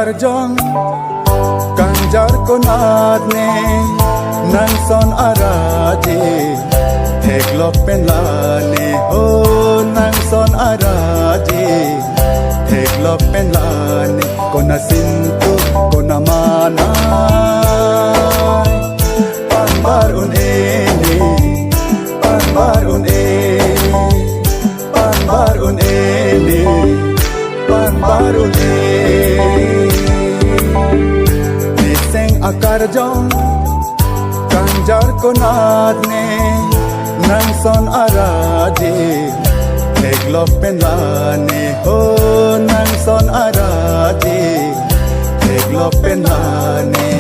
karjong kanjar ko nadne nang son araje theklok penlane ho nang son araje theklok penlane kona sintu kona mana panbar un ene panbar un panbar un ene panbar un niseng akar jong kanjar ko nadne nang son araje theklok penlane ho nang son araje theklok penlane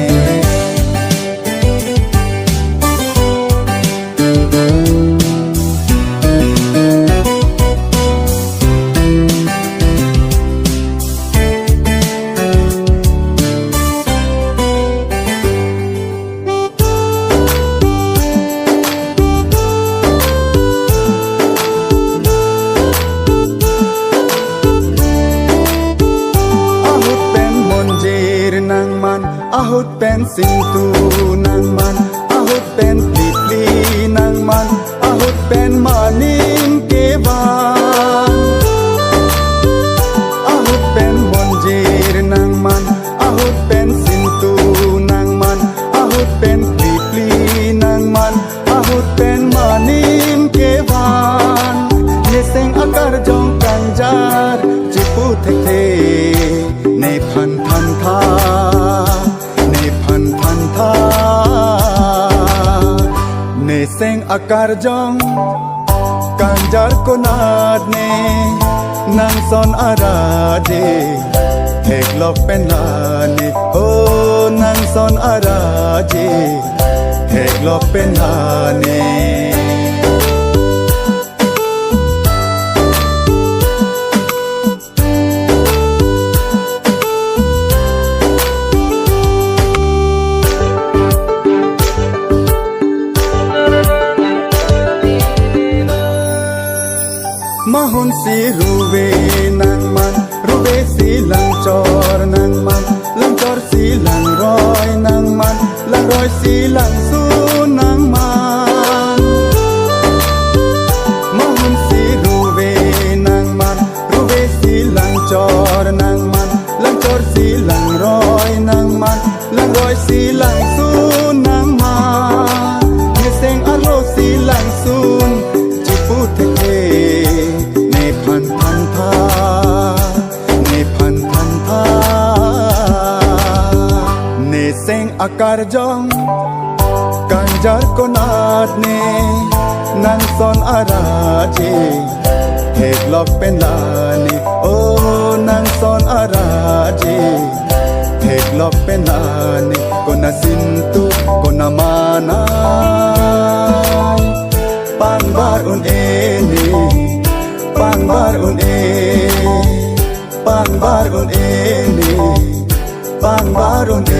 ahut pen sintu nang man ahut pen pli nang man ahut pen maning kewan ahut pen monjir nang man ahut pen sintu nang man ahut pen pli nang man ahut pen maning kewan niseng akar jong kanjar jipu the ne phan phan tha niseng akar jong kanjar ko nadne nang son araje theklok penlane ho nang son araje theklok penlane mahun si ruwe nang man ruwe si lang chor nang man lang chor si lang roy nang man lang roy si lang su nang man mahun si ruwe nang man ruwe si lang chor nang man lang chor si lang roy nang man lang roy si lang su nang man niseng aro si lang sun jipu the niseng akar jong kanjar ko nadne nang son araje theklok penlane o nang son araje theklok penlane kona sintu kona mana panbar un ene panbar un panbar un ene panbar un